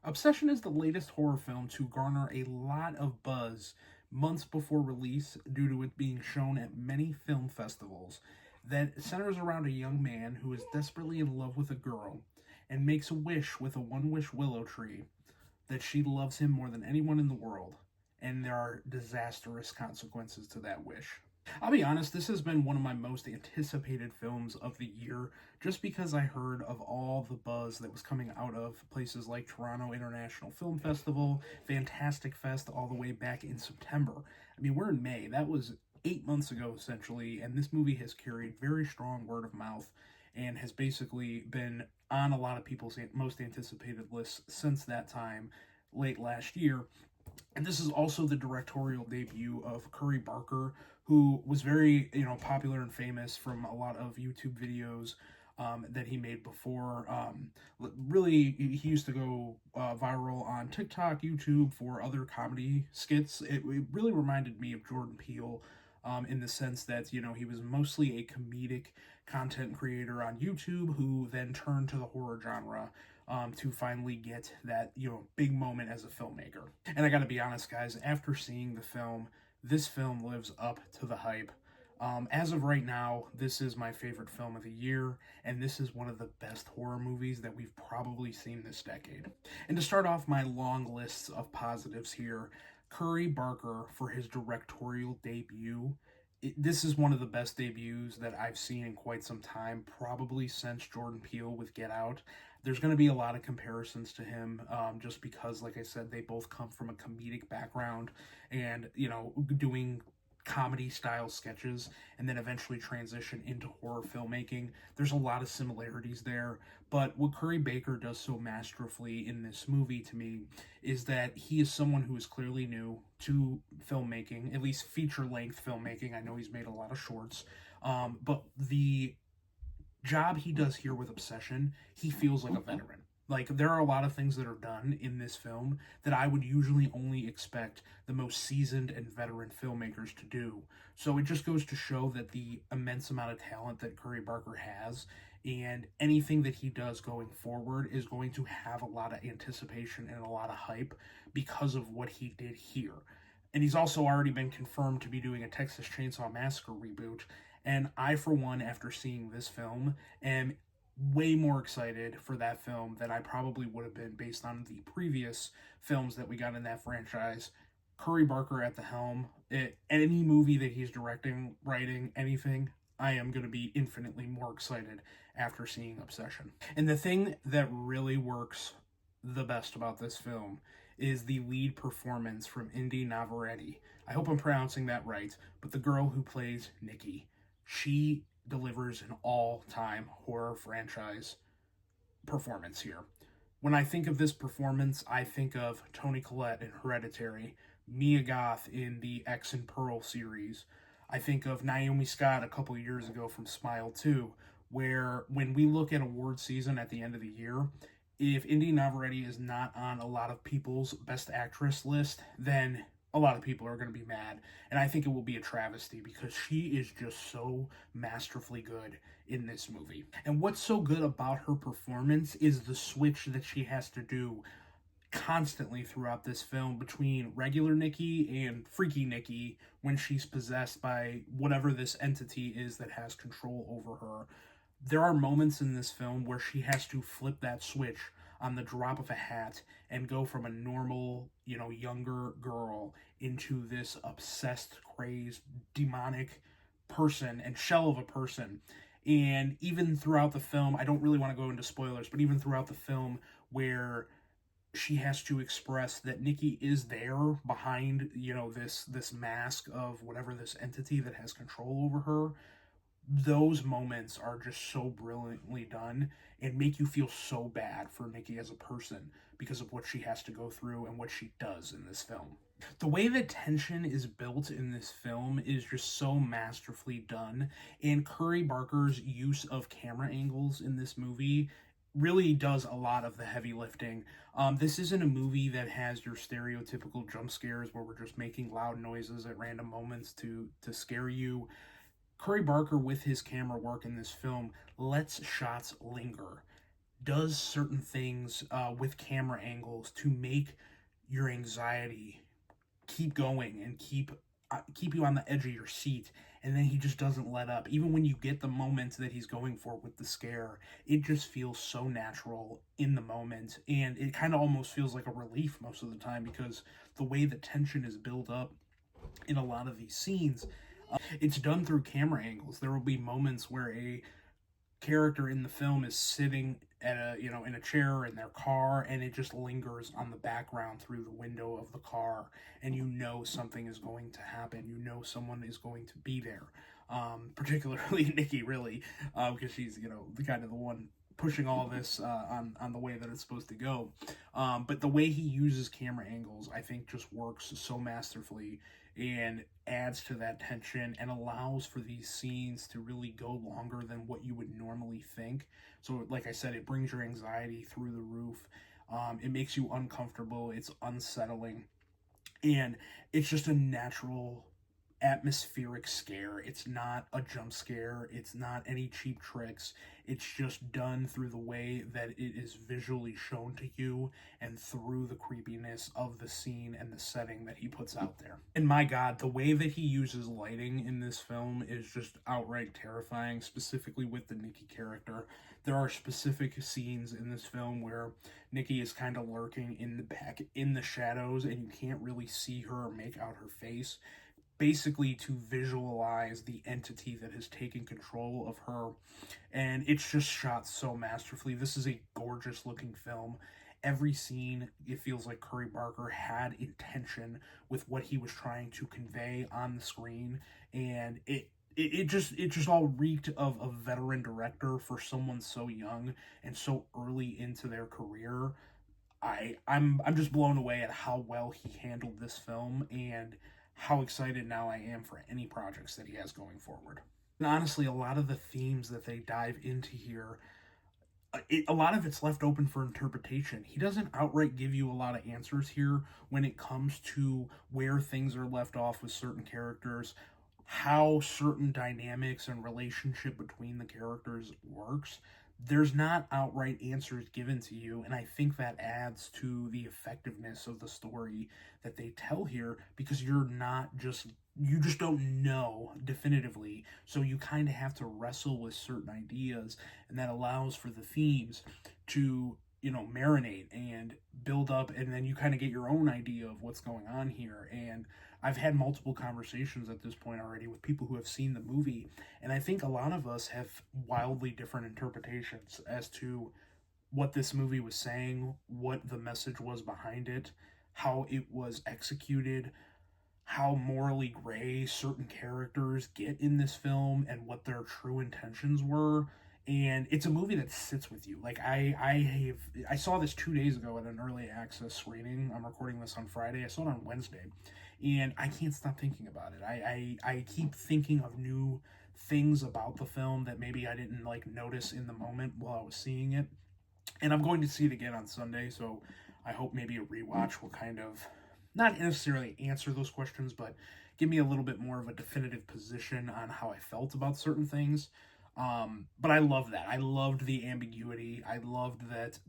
Obsession is the latest horror film to garner a lot of buzz months before release due to it being shown at many film festivals that centers around a young man who is desperately in love with a girl and makes a wish with a one wish willow tree that she loves him more than anyone in the world, and there are disastrous consequences to that wish. I'll be honest, this has been one of my most anticipated films of the year just because I heard of all the buzz that was coming out of places like Toronto International Film Festival, Fantastic Fest, all the way back in September. I mean, we're in May. That was 8 months ago, essentially, and this movie has carried very strong word of mouth and has basically been on a lot of people's most anticipated lists since that time, late last year. And this is also the directorial debut of Curry Barker, who was very, popular and famous from a lot of YouTube videos that he made before. Really, he used to go viral on TikTok, YouTube for other comedy skits. It really reminded me of Jordan Peele. In the sense that he was mostly a comedic content creator on YouTube who then turned to the horror genre to finally get that big moment as a filmmaker. And I got to be honest, guys, after seeing the film, this film lives up to the hype. As of right now, this is my favorite film of the year, and this is one of the best horror movies that we've probably seen this decade. And to start off my long lists of positives here, Curry Barker, for his directorial debut, this is one of the best debuts that I've seen in quite some time, probably since Jordan Peele with Get Out. There's going to be a lot of comparisons to him just because, like I said, they both come from a comedic background and, doing comedy style sketches and then eventually transition into horror filmmaking. There's a lot of similarities there, but what Curry Baker does so masterfully in this movie to me is that he is someone who is clearly new to filmmaking, at least feature length filmmaking. I know he's made a lot of shorts, but the job he does here with Obsession, he feels like a veteran. Like, there are a lot of things that are done in this film that I would usually only expect the most seasoned and veteran filmmakers to do. So it just goes to show that the immense amount of talent that Curry Barker has, and anything that he does going forward is going to have a lot of anticipation and a lot of hype because of what he did here. And he's also already been confirmed to be doing a Texas Chainsaw Massacre reboot. And I, for one, after seeing this film, am way more excited for that film than I probably would have been based on the previous films that we got in that franchise. Curry Barker at the helm, any movie that he's directing, writing, anything, I am going to be infinitely more excited after seeing Obsession. And the thing that really works the best about this film is the lead performance from Indy Navarrete. I hope I'm pronouncing that right, but the girl who plays Nikki. She delivers an all-time horror franchise performance here. When I think of this performance, I think of Toni Collette in Hereditary, Mia Goth in the X and Pearl series. I think of Naomi Scott a couple years ago from Smile 2, where when we look at award season at the end of the year, if Indy Navarrete is not on a lot of people's best actress list, then a lot of people are going to be mad. And I think it will be a travesty because she is just so masterfully good in this movie. And what's so good about her performance is the switch that she has to do constantly throughout this film between regular Nikki and freaky Nikki when she's possessed by whatever this entity is that has control over her. There are moments in this film where she has to flip that switch on the drop of a hat and go from a normal, younger girl into this obsessed, crazed, demonic person and shell of a person. And even throughout the film, I don't really want to go into spoilers, but even throughout the film where she has to express that Nikki is there behind, this mask of whatever this entity that has control over her, those moments are just so brilliantly done and make you feel so bad for Nikki as a person because of what she has to go through and what she does in this film. The way that tension is built in this film is just so masterfully done, and Curry Barker's use of camera angles in this movie really does a lot of the heavy lifting. This isn't a movie that has your stereotypical jump scares where we're just making loud noises at random moments to scare you. Curry Barker, with his camera work in this film, lets shots linger. does certain things with camera angles to make your anxiety keep going and keep you on the edge of your seat, and then he just doesn't let up even when you get the moments that he's going for with the scare. It just feels so natural in the moment, and it kind of almost feels like a relief most of the time, because the way the tension is built up in a lot of these scenes, it's done through camera angles. There will be moments where a character in the film is sitting at a in a chair in their car, and it just lingers on the background through the window of the car, and you know something is going to happen, you know someone is going to be there. Particularly Nikki, really, because she's the kind of the one pushing all this on the way that it's supposed to go. But the way he uses camera angles, I think, just works so masterfully and adds to that tension and allows for these scenes to really go longer than what you would normally think. So, like I said, it brings your anxiety through the roof. It makes you uncomfortable. It's unsettling. And it's just a natural atmospheric scare. It's not a jump scare. It's not any cheap tricks. It's just done through the way that it is visually shown to you and through the creepiness of the scene and the setting that he puts out there. And my God, the way that he uses lighting in this film is just outright terrifying, specifically with the Nikki character. There are specific scenes in this film where Nikki is kind of lurking in the back, in the shadows, and you can't really see her or make out her face, basically to visualize the entity that has taken control of her. And it's just shot so masterfully. This is a gorgeous looking film. Every scene, it feels like Curry Barker had intention with what he was trying to convey on the screen, and it just all reeked of a veteran director for someone so young and so early into their career. I'm just blown away at how well he handled this film, and how excited now I am for any projects that he has going forward. And honestly, a lot of the themes that they dive into here, a lot of it's left open for interpretation. He doesn't outright give you a lot of answers here when it comes to where things are left off with certain characters, how certain dynamics and relationship between the characters works. There's not outright answers given to you, and I think that adds to the effectiveness of the story that they tell here, because you just don't know definitively, so you kind of have to wrestle with certain ideas, and that allows for the themes to marinate and build up, and then you kind of get your own idea of what's going on here. And I've had multiple conversations at this point already with people who have seen the movie, and I think a lot of us have wildly different interpretations as to what this movie was saying, what the message was behind it, how it was executed, how morally gray certain characters get in this film, and what their true intentions were. And it's a movie that sits with you. Like, I saw this 2 days ago at an early access screening. I'm recording this on Friday. I saw it on Wednesday, and I can't stop thinking about it. I keep thinking of new things about the film that maybe I didn't like notice in the moment while I was seeing it. And I'm going to see it again on Sunday, so I hope maybe a rewatch will kind of not necessarily answer those questions, but give me a little bit more of a definitive position on how I felt about certain things. But I love that. I loved the ambiguity. I loved that,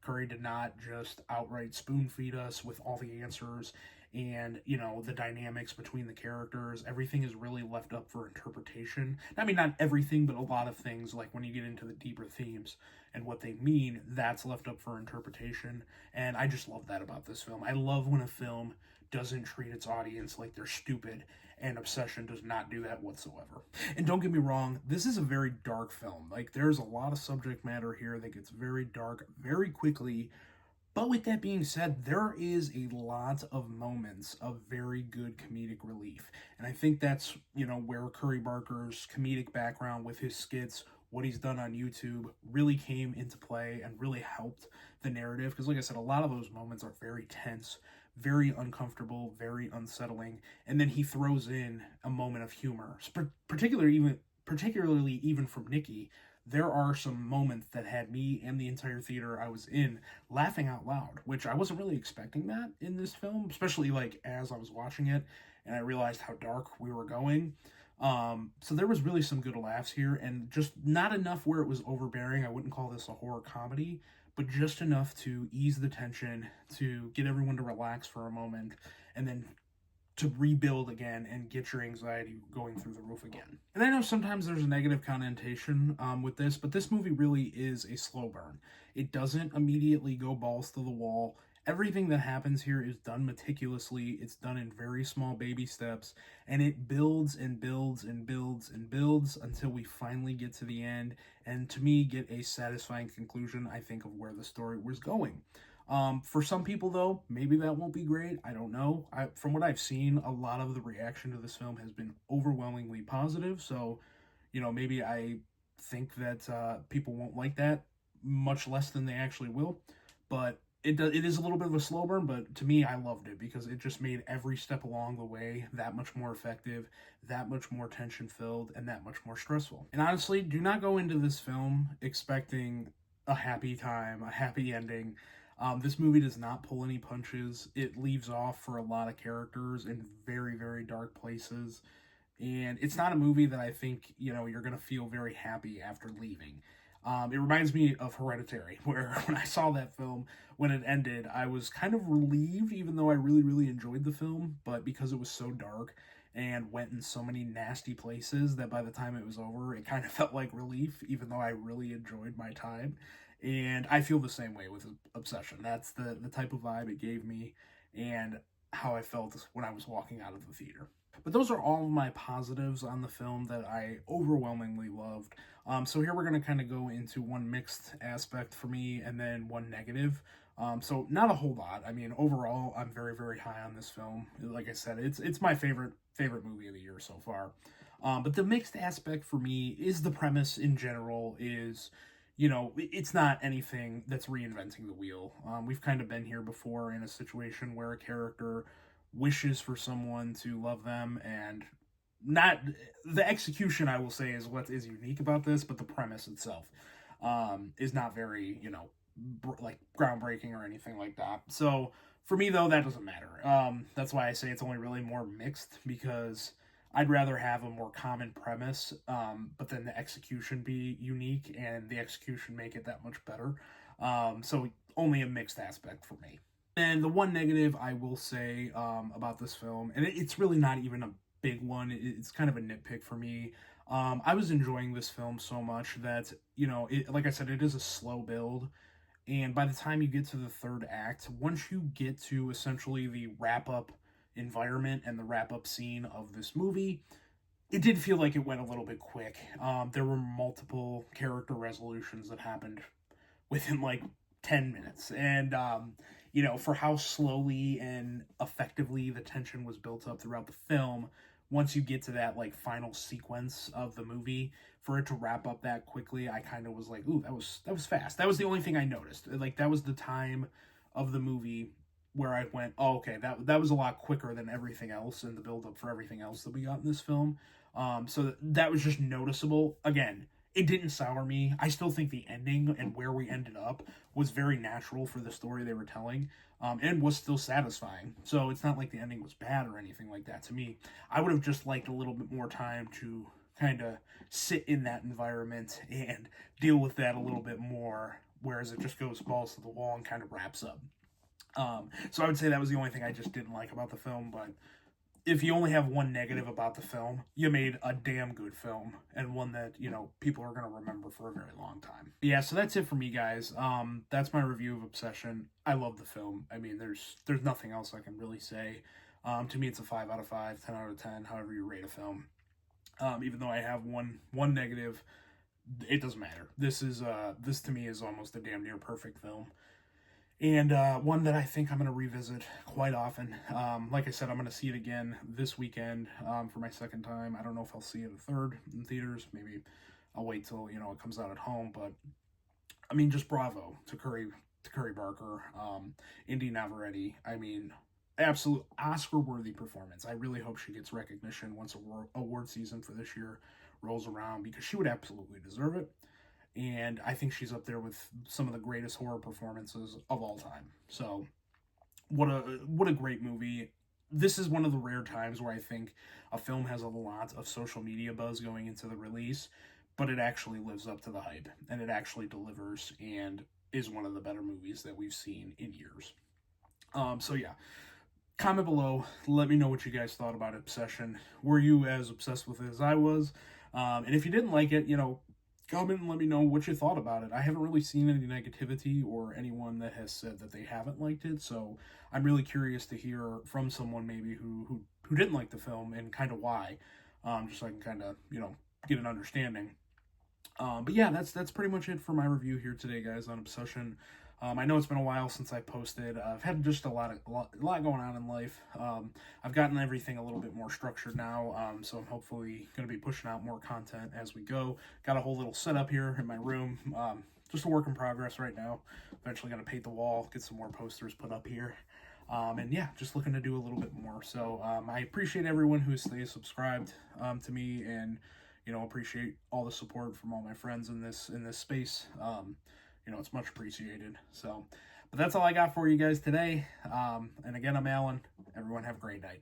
Curry did not just outright spoon feed us with all the answers, and, the dynamics between the characters. Everything is really left up for interpretation. I mean, not everything, but a lot of things, like when you get into the deeper themes and what they mean, that's left up for interpretation. And I just love that about this film. I love when a film doesn't treat its audience like they're stupid, and Obsession does not do that whatsoever. And don't get me wrong, this is a very dark film. Like, there's a lot of subject matter here that gets very dark very quickly. But with that being said, there is a lot of moments of very good comedic relief. And I think that's, where Curry Barker's comedic background with his skits, what he's done on YouTube, really came into play and really helped the narrative. Because, like I said, a lot of those moments are very tense, very uncomfortable, very unsettling. And then he throws in a moment of humor, particularly even from Nikki. There are some moments that had me and the entire theater I was in laughing out loud, which I wasn't really expecting that in this film, especially like as I was watching it and I realized how dark we were going. So there was really some good laughs here, and just not enough where it was overbearing. I wouldn't call this a horror comedy, but just enough to ease the tension, to get everyone to relax for a moment, and then to rebuild again and get your anxiety going through the roof again. And I know sometimes there's a negative connotation with this, but this movie really is a slow burn. It doesn't immediately go balls to the wall. Everything that happens here is done meticulously. It's done in very small baby steps, and it builds and builds and builds and builds until we finally get to the end, and to me, get a satisfying conclusion, I think, of where the story was going. For some people, though, maybe that won't be great. I don't know. From what I've seen, a lot of the reaction to this film has been overwhelmingly positive. So, maybe I think that people won't like that much less than they actually will. But it is a little bit of a slow burn. But to me, I loved it because it just made every step along the way that much more effective, that much more tension filled, and that much more stressful. And honestly, do not go into this film expecting a happy time, a happy ending. This movie does not pull any punches. It leaves off for a lot of characters in very, very dark places. And it's not a movie that I think, you're going to feel very happy after leaving. It reminds me of Hereditary, where when I saw that film, when it ended, I was kind of relieved, even though I really, really enjoyed the film. But because it was so dark and went in so many nasty places, that by the time it was over, it kind of felt like relief, even though I really enjoyed my time. And I feel the same way with Obsession. That's the type of vibe it gave me, and how I felt when I was walking out of the theater. But those are all of my positives on the film that I overwhelmingly loved. So here we're going to kind of go into one mixed aspect for me and then one negative. So not a whole lot. I mean, overall, I'm very, very high on this film. Like I said, it's my favorite movie of the year so far. But the mixed aspect for me is the premise in general is, it's not anything that's reinventing the wheel. We've kind of been here before in a situation where a character wishes for someone to love them, and not the execution, I will say, is what is unique about this, but the premise itself is not very, like groundbreaking or anything like that. So for me, though, that doesn't matter. That's why I say it's only really more mixed, because I'd rather have a more common premise, but then the execution be unique and the execution make it that much better. So only a mixed aspect for me. And the one negative I will say about this film, and it's really not even a big one, it's kind of a nitpick for me. I was enjoying this film so much that, like I said, it is a slow build. And by the time you get to the third act, once you get to essentially the wrap up environment and the wrap up scene of this movie, it did feel like it went a little bit quick. There were multiple character resolutions that happened within like 10 minutes. And, for how slowly and effectively the tension was built up throughout the film, once you get to that like final sequence of the movie, for it to wrap up that quickly, I kind of was like, ooh, that was fast. That was the only thing I noticed. Like, that was the time of the movie where I went, oh, okay, that was a lot quicker than everything else and the build up for everything else that we got in this film. So that was just noticeable. Again, it didn't sour me. I still think the ending and where we ended up was very natural for the story they were telling, and was still satisfying. So it's not like the ending was bad or anything like that to me. I would have just liked a little bit more time to kind of sit in that environment and deal with that a little bit more, whereas it just goes balls to the wall and kind of wraps up. So I would say that was the only thing I just didn't like about the film, but if you only have one negative about the film, you made a damn good film, and one that, people are going to remember for a very long time. Yeah, so that's it for me, guys. That's my review of Obsession. I love the film. I mean, there's nothing else I can really say. To me, it's a 5 out of 5, 10 out of 10, however you rate a film. Even though I have one negative, it doesn't matter. This to me is almost a damn near perfect film. And one that I think I'm going to revisit quite often. Like I said, I'm going to see it again this weekend for my second time. I don't know if I'll see it a third in theaters. Maybe I'll wait till it comes out at home. But I mean, just bravo to Curry Barker, Indy Navarrete. I mean, absolute Oscar-worthy performance. I really hope she gets recognition once award season for this year rolls around, because she would absolutely deserve it. And I think she's up there with some of the greatest horror performances of all time. So, what a great movie. this is one of the rare times where I think a film has a lot of social media buzz going into the release, but it actually lives up to the hype and it actually delivers and is one of the better movies that we've seen in years. So yeah, comment below. Let me know what you guys thought about Obsession. Were you as obsessed with it as I was? And if you didn't like it, comment and let me know what you thought about it. I haven't really seen any negativity or anyone that has said that they haven't liked it, so I'm really curious to hear from someone maybe who didn't like the film and kind of why, just so I can kind of get an understanding. But yeah, that's pretty much it for my review here today, guys, on Obsession. I know it's been a while since I posted. I've had just a lot going on in life. I've gotten everything a little bit more structured now, so I'm hopefully going to be pushing out more content as we go. Got a whole little setup here in my room. Just a work in progress right now. Eventually going to paint the wall, get some more posters put up here. And yeah, just looking to do a little bit more. So I appreciate everyone who stays subscribed to me, and appreciate all the support from all my friends in this space. It's much appreciated. So, but that's all I got for you guys today. And again, I'm Alan. Everyone have a great night.